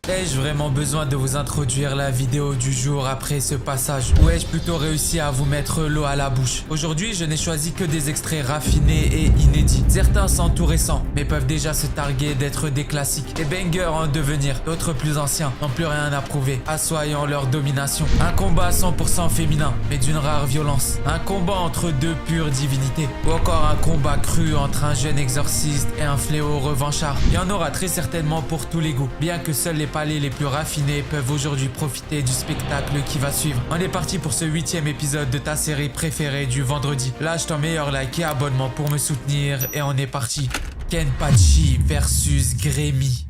Ai-je vraiment besoin de vous introduire la vidéo du jour après ce passage? Ou ai-je plutôt réussi à vous mettre l'eau à la bouche? Aujourd'hui, je n'ai choisi que des extraits raffinés et inédits. Certains sont tout récents, mais peuvent déjà se targuer d'être des classiques. Des bangers en devenir, d'autres plus anciens, n'ont plus rien à prouver, assoyant leur domination. Un combat 100% féminin, mais d'une rare violence. Un combat entre deux pures divinités. Ou encore un combat cru entre un jeune exorciste et un fléau revanchard. Il y en aura très certainement pour tous les goûts, bien que seuls les palais les plus raffinés peuvent aujourd'hui profiter du spectacle qui va suivre. On est parti pour ce 8e épisode de ta série préférée du vendredi. Lâche ton meilleur like et abonnement pour me soutenir et on est parti. Kenpachi versus Grémy.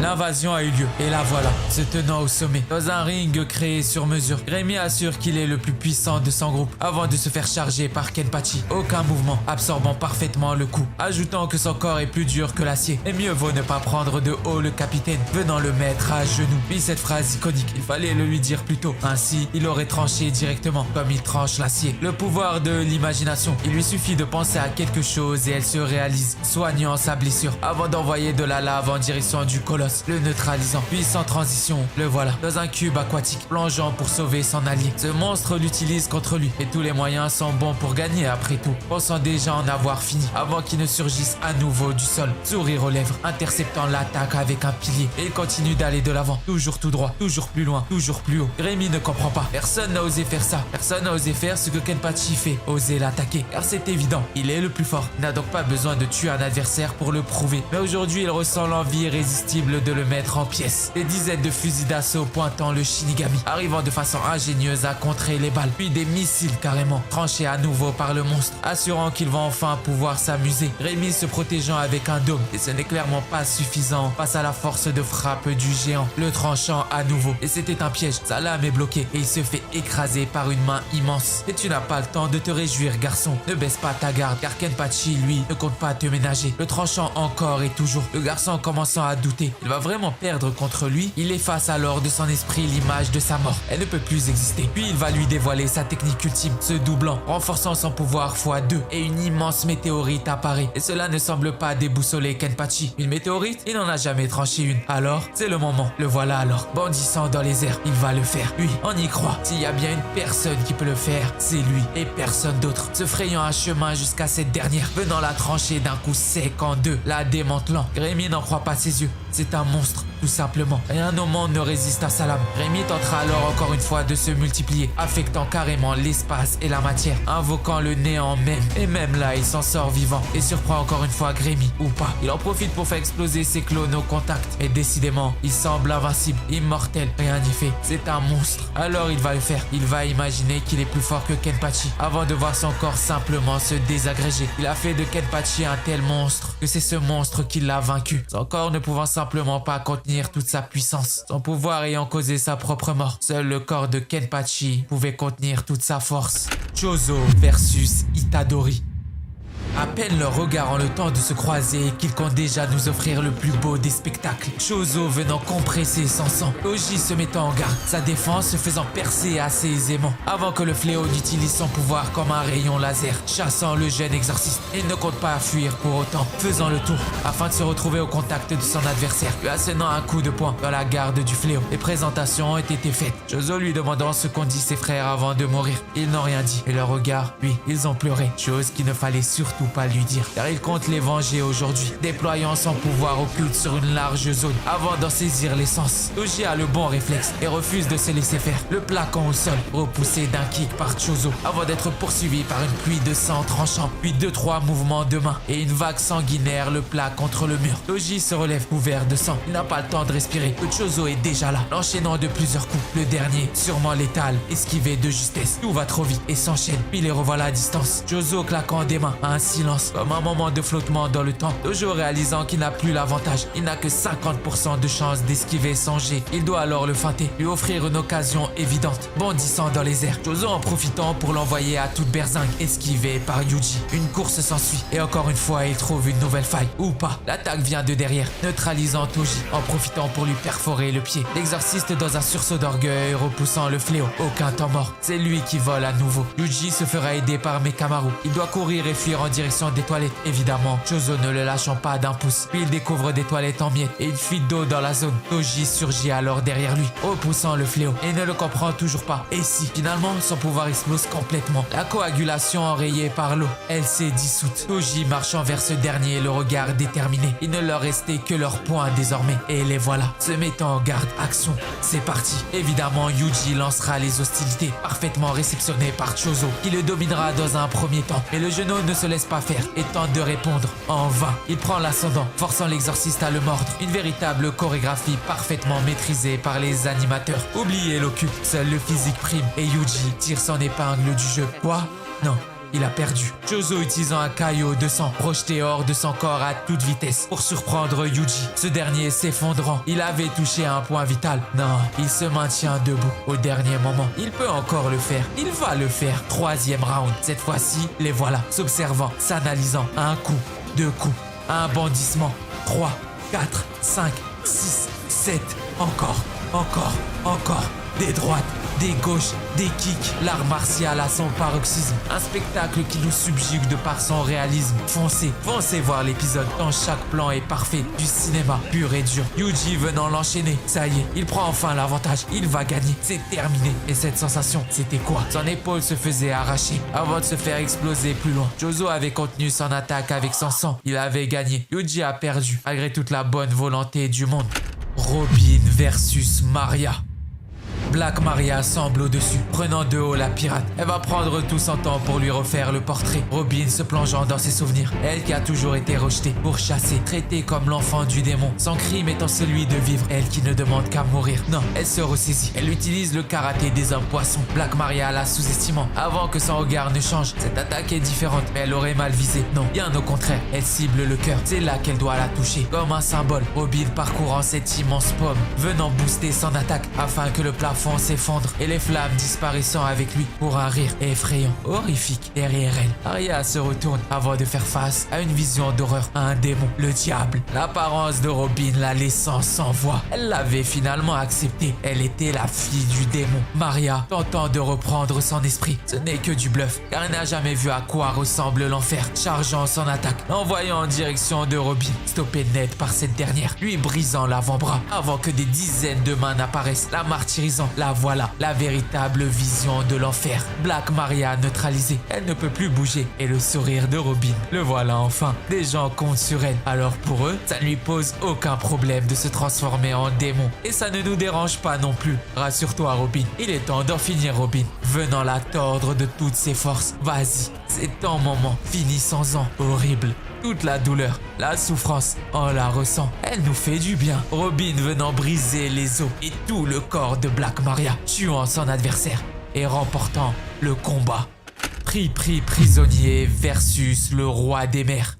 L'invasion a eu lieu, et la voilà, se tenant au sommet, dans un ring créé sur mesure. Grémy assure qu'il est le plus puissant de son groupe, avant de se faire charger par Kenpachi. Aucun mouvement, absorbant parfaitement le coup, ajoutant que son corps est plus dur que l'acier. Et mieux vaut ne pas prendre de haut le capitaine, venant le mettre à genoux. Puis cette phrase iconique, il fallait le lui dire plus tôt. Ainsi, il aurait tranché directement, comme il tranche l'acier. Le pouvoir de l'imagination, il lui suffit de penser à quelque chose et elle se réalise, soignant sa blessure, avant d'envoyer de la lave en direction du colosse, le neutralisant. Puis sans transition, le voilà, dans un cube aquatique, plongeant pour sauver son allié. Ce monstre l'utilise contre lui, et tous les moyens sont bons pour gagner après tout, pensant déjà en avoir fini, avant qu'il ne surgisse à nouveau du sol, sourire aux lèvres, interceptant l'attaque avec un pilier. Et il continue d'aller de l'avant, toujours tout droit, toujours plus loin, toujours plus haut. Grémy ne comprend pas, personne n'a osé faire ça, personne n'a osé faire ce que Kenpachi fait, oser l'attaquer, car c'est évident, il est le plus fort, il n'a donc pas besoin de tuer un adversaire pour le prouver. Mais aujourd'hui, il ressent l'envie irrésistible de le mettre en pièces. Des dizaines de fusils d'assaut pointant le Shinigami, arrivant de façon ingénieuse à contrer les balles, puis des missiles carrément, tranchés à nouveau par le monstre, assurant qu'il va enfin pouvoir s'amuser. Grémy se protégeant avec un dôme, et ce n'est clairement pas suffisant face à la force de frappe du géant, le tranchant à nouveau. Et c'était un piège, sa lame est bloquée, et il se fait écraser par une main immense. Et tu n'as pas le temps de te réjouir, garçon, ne baisse pas ta garde, car Kenpachi, lui, ne compte pas te ménager, le tranchant encore et toujours. Le garçon commençant à douter, il va vraiment perdre contre lui. Il efface alors de son esprit l'image de sa mort. Elle ne peut plus exister. Puis il va lui dévoiler sa technique ultime, se doublant, renforçant son pouvoir x2. Et une immense météorite apparaît. Et cela ne semble pas déboussoler Kenpachi. Une météorite? Il n'en a jamais tranché une. Alors, c'est le moment. Le voilà alors, bondissant dans les airs. Il va le faire. Oui, on y croit. S'il y a bien une personne qui peut le faire, c'est lui et personne d'autre. Se frayant un chemin jusqu'à cette dernière, venant la trancher d'un coup sec en deux, la démantelant. Grémy n'en croit pas ses yeux. C'est un monstre, tout simplement. Rien au monde ne résiste à sa lame. Grémy tentera alors encore une fois de se multiplier, affectant carrément l'espace et la matière, invoquant le néant même. Et même là, il s'en sort vivant et surprend encore une fois Grémy, ou pas. Il en profite pour faire exploser ses clones au contact. Et décidément, il semble invincible, immortel. Rien n'y fait. C'est un monstre. Alors il va le faire. Il va imaginer qu'il est plus fort que Kenpachi, avant de voir son corps simplement se désagréger. Il a fait de Kenpachi un tel monstre que c'est ce monstre qui l'a vaincu. Son corps ne pouvant simplement pas contenir toute sa puissance, son pouvoir ayant causé sa propre mort. Seul le corps de Kenpachi pouvait contenir toute sa force. Chozo versus Itadori. À peine leur regard ont le temps de se croiser qu'ils comptent déjà nous offrir le plus beau des spectacles. Chozo venant compresser son sang, Toji se mettant en garde, sa défense se faisant percer assez aisément, avant que le fléau n'utilise son pouvoir comme un rayon laser, chassant le jeune exorciste. Il ne compte pas fuir pour autant, faisant le tour, afin de se retrouver au contact de son adversaire, lui assénant un coup de poing dans la garde du fléau. Les présentations ont été faites, Chozo lui demandant ce qu'ont dit ses frères avant de mourir. Ils n'ont rien dit, et leurs regards, oui, ils ont pleuré, chose qu'il ne fallait surtout pas lui dire, car il compte les venger aujourd'hui, déployant son pouvoir occulte sur une large zone avant d'en saisir l'essence. Toji a le bon réflexe et refuse de se laisser faire, le plaquant au sol, repoussé d'un kick par Chozo, avant d'être poursuivi par une pluie de sang tranchant, puis 2-3 mouvements de main et une vague sanguinaire le plaque contre le mur. Toji se relève couvert de sang, il n'a pas le temps de respirer, que Chozo est déjà là, l'enchaînant de plusieurs coups, le dernier, sûrement létal, esquivé de justesse. Tout va trop vite et s'enchaîne, puis les revoilà à distance, Chozo claquant des mains à un silence, comme un moment de flottement dans le temps. Tojo réalisant qu'il n'a plus l'avantage, il n'a que 50% de chance d'esquiver son jet. Il doit alors le feinter, lui offrir une occasion évidente, bondissant dans les airs. Chozo en profitant pour l'envoyer à toute berzingue, esquivé par Yuji. Une course s'ensuit, et encore une fois, il trouve une nouvelle faille, ou pas. L'attaque vient de derrière, neutralisant Toji, en profitant pour lui perforer le pied. L'exorciste dans un sursaut d'orgueil, repoussant le fléau. Aucun temps mort, c'est lui qui vole à nouveau. Yuji se fera aider par Mekamaru. Il doit courir et fuir en direction direction des toilettes. Évidemment, Chozo ne le lâchant pas d'un pouce. Puis il découvre des toilettes en miettes et une fuite d'eau dans la zone. Toji surgit alors derrière lui, repoussant le fléau et ne le comprend toujours pas. Et si, finalement, son pouvoir explose complètement. La coagulation enrayée par l'eau, elle s'est dissoute. Toji marchant vers ce dernier, le regard déterminé. Il ne leur restait que leurs poings désormais. Et les voilà, se mettant en garde. Action, c'est parti. Évidemment, Yuji lancera les hostilités, parfaitement réceptionnées par Chozo, qui le dominera dans un premier temps. Mais le genou ne se laisse pas faire et tente de répondre en vain. Il prend l'ascendant, forçant l'exorciste à le mordre. Une véritable chorégraphie parfaitement maîtrisée par les animateurs. Oubliez l'occupe, seul le physique prime et Yuji tire son épingle du jeu. Quoi? Non. Il a perdu. Chozo utilisant un caillot de sang projeté hors de son corps à toute vitesse pour surprendre Yuji. Ce dernier s'effondrant. Il avait touché un point vital. Non, il se maintient debout au dernier moment. Il peut encore le faire. Il va le faire. Troisième round. Cette fois-ci, les voilà. S'observant, s'analysant. Un coup, deux coups, un bondissement. 3, 4, 5, 6, 7. Encore. Des droites, des gauches, des kicks. L'art martial à son paroxysme. Un spectacle qui nous subjugue de par son réalisme. Foncez voir l'épisode tant chaque plan est parfait. Du cinéma pur et dur. Yuji venant l'enchaîner. Ça y est, il prend enfin l'avantage. Il va gagner. C'est terminé. Et cette sensation, c'était quoi? Son épaule se faisait arracher avant de se faire exploser plus loin. Chozo avait contenu son attaque avec son sang. Il avait gagné. Yuji a perdu, malgré toute la bonne volonté du monde. Robin versus Maria. Black Maria semble au-dessus, prenant de haut la pirate. Elle va prendre tout son temps pour lui refaire le portrait. Robin se plongeant dans ses souvenirs. Elle qui a toujours été rejetée, pourchassée, traitée comme l'enfant du démon. Son crime étant celui de vivre. Elle qui ne demande qu'à mourir. Non, elle se ressaisit. Elle utilise le karaté des hommes poissons. Black Maria la sous-estimant. Avant que son regard ne change. Cette attaque est différente, mais elle aurait mal visé. Non, bien au contraire. Elle cible le cœur. C'est là qu'elle doit la toucher. Comme un symbole. Robin parcourant cette immense pomme, venant booster son attaque afin que le plafond s'effondre et les flammes disparaissant avec lui pour un rire effrayant, horrifique derrière elle. Arya se retourne avant de faire face à une vision d'horreur, à un démon, le diable. L'apparence de Robin la laissant sans voix. Elle l'avait finalement accepté. Elle était la fille du démon. Maria tentant de reprendre son esprit. Ce n'est que du bluff, car elle n'a jamais vu à quoi ressemble l'enfer. Chargeant son attaque, l'envoyant en direction de Robin, stoppé net par cette dernière, lui brisant l'avant-bras avant que des dizaines de mains n'apparaissent, la martyrisant. La voilà, la véritable vision de l'enfer. Black Maria neutralisée, elle ne peut plus bouger et le sourire de Robin. Le voilà enfin. Des gens comptent sur elle. Alors pour eux, ça ne lui pose aucun problème de se transformer en démon. Et ça ne nous dérange pas non plus. Rassure-toi Robin, il est temps d'en finir Robin. Venant la tordre de toutes ses forces. Vas-y, c'est ton moment. Finissons-en. Horrible. Toute la douleur, la souffrance, on la ressent. Elle nous fait du bien. Robin venant briser les os et tout le corps de Black Maria, tuant son adversaire et remportant le combat. Prisonnier versus le roi des mers.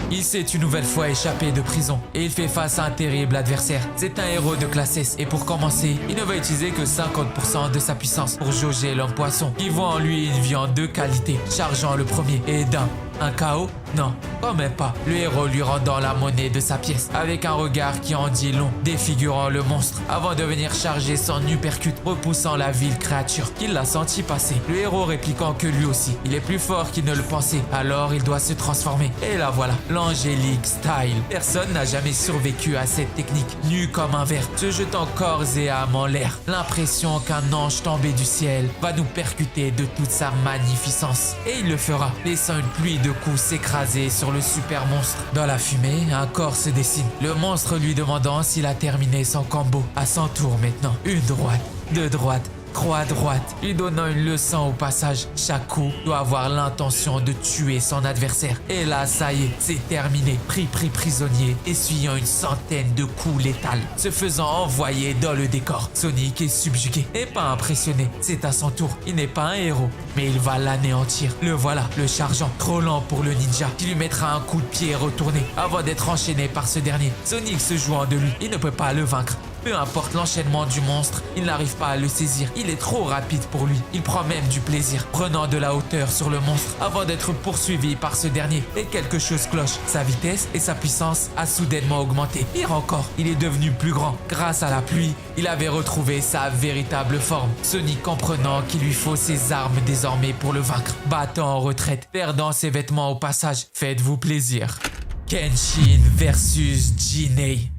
Il s'est une nouvelle fois échappé de prison et il fait face à un terrible adversaire. C'est un héros de classe S et pour commencer, il ne va utiliser que 50% de sa puissance pour jauger l'homme poisson qui voit en lui une viande de qualité, chargeant le premier et d'un. Un KO? Non, quand même pas. Le héros lui rendant la monnaie de sa pièce avec un regard qui en dit long, défigurant le monstre avant de venir charger son uppercut, repoussant la vile créature qu'il l'a senti passer. Le héros répliquant que lui aussi, il est plus fort qu'il ne le pensait, alors il doit se transformer. Et la voilà, l'Angélique Style. Personne n'a jamais survécu à cette technique, nu comme un verre, se jetant corps et âme en l'air. L'impression qu'un ange tombé du ciel va nous percuter de toute sa magnificence. Et il le fera, laissant une pluie de coups s'écraser sur le super monstre. Dans la fumée, un corps se dessine. Le monstre lui demandant s'il a terminé son combo. À son tour maintenant. Une droite, deux droites, 3 droites, lui donnant une leçon au passage. Chaque coup doit avoir l'intention de tuer son adversaire. Et là, ça y est, c'est terminé. Pris prisonnier, essuyant une centaine de coups létals, se faisant envoyer dans le décor. Sonic est subjugué et pas impressionné. C'est à son tour. Il n'est pas un héros, mais il va l'anéantir. Le voilà, le chargeant. Trop lent pour le ninja, qui lui mettra un coup de pied retourné avant d'être enchaîné par ce dernier. Sonic se jouant de lui, il ne peut pas le vaincre. Peu importe l'enchaînement du monstre, il n'arrive pas à le saisir. Il est trop rapide pour lui. Il prend même du plaisir, prenant de la hauteur sur le monstre avant d'être poursuivi par ce dernier. Et quelque chose cloche. Sa vitesse et sa puissance a soudainement augmenté. Pire encore, il est devenu plus grand. Grâce à la pluie, il avait retrouvé sa véritable forme. Sonic comprenant qu'il lui faut ses armes désormais désormais pour le vaincre. Battant en retraite, perdant ses vêtements au passage. Faites-vous plaisir. Kenshin versus Jinei.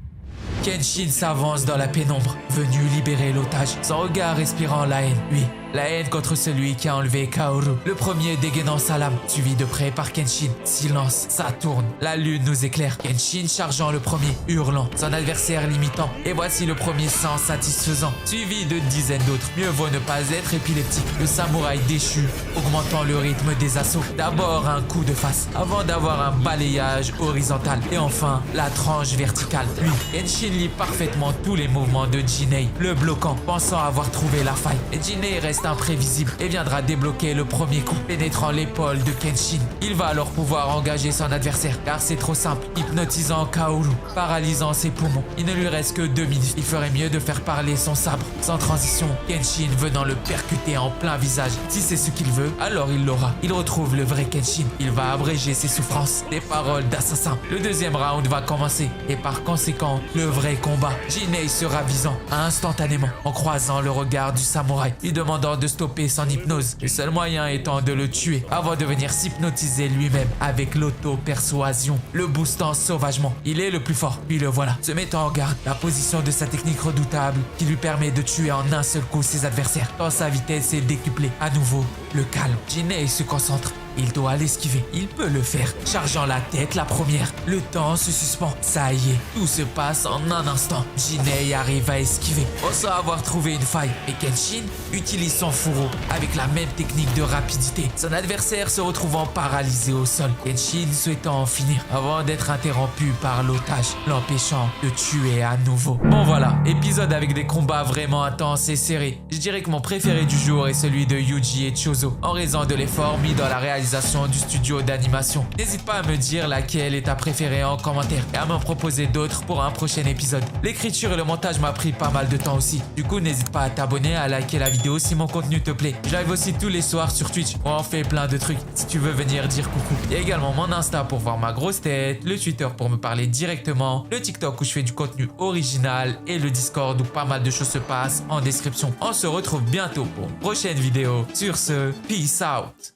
Kenshin s'avance dans la pénombre, venu libérer l'otage, son regard respirant la haine. Oui, la haine contre celui qui a enlevé Kaoru. Le premier dégainant sa lame, suivi de près par Kenshin. Silence, ça tourne. La lune nous éclaire. Kenshin chargeant le premier, hurlant, son adversaire limitant. Et voici le premier sang satisfaisant, suivi de dizaines d'autres. Mieux vaut ne pas être épileptique. Le samouraï déchu, augmentant le rythme des assauts. D'abord un coup de face, avant d'avoir un balayage horizontal. Et enfin, la tranche verticale. Lui, Kenshin lit parfaitement tous les mouvements de Jinei, le bloquant, pensant avoir trouvé la faille. Et Jinei reste imprévisible et viendra débloquer le premier coup, pénétrant l'épaule de Kenshin. Il va alors pouvoir engager son adversaire, car c'est trop simple, hypnotisant Kaoru, paralysant ses poumons. Il ne lui reste que 2 minutes. Il ferait mieux de faire parler son sabre. Sans transition, Kenshin venant le percuter en plein visage. Si c'est ce qu'il veut, alors il l'aura. Il retrouve le vrai Kenshin. Il va abréger ses souffrances. Des paroles d'assassin. Le deuxième round va commencer. Et par conséquent, le vrai combat. Jinei se ravisant instantanément en croisant le regard du samouraï, lui demandant de stopper son hypnose. Le seul moyen étant de le tuer avant de venir s'hypnotiser lui-même avec l'auto-persuasion, le boostant sauvagement. Il est le plus fort, puis le voilà, se mettant en garde. La position de sa technique redoutable qui lui permet de tuer en un seul coup ses adversaires, tant sa vitesse est décuplée. À nouveau, le calme. Jinei se concentre. Il doit l'esquiver. Il peut le faire. Chargeant la tête la première. Le temps se suspend. Ça y est. Tout se passe en un instant. Jinei arrive à esquiver, pensant avoir trouvé une faille. Et Kenshin utilise son fourreau avec la même technique de rapidité. Son adversaire se retrouvant paralysé au sol. Kenshin souhaitant en finir avant d'être interrompu par l'otage, l'empêchant de tuer à nouveau. Bon voilà, épisode avec des combats vraiment intenses et serrés. Je dirais que mon préféré du jour est celui de Yuji et Chozo, en raison de l'effort mis dans la réalisation du studio d'animation. N'hésite pas à me dire laquelle est ta préférée en commentaire et à m'en proposer d'autres pour un prochain épisode. L'écriture et le montage m'a pris pas mal de temps aussi. Du coup, n'hésite pas à t'abonner, à liker la vidéo si mon contenu te plaît. J'arrive aussi tous les soirs sur Twitch où on fait plein de trucs si tu veux venir dire coucou. Il y a également mon Insta pour voir ma grosse tête, le Twitter pour me parler directement, le TikTok où je fais du contenu original et le Discord où pas mal de choses se passent en description. On se retrouve bientôt pour une prochaine vidéo. Sur ce, peace out.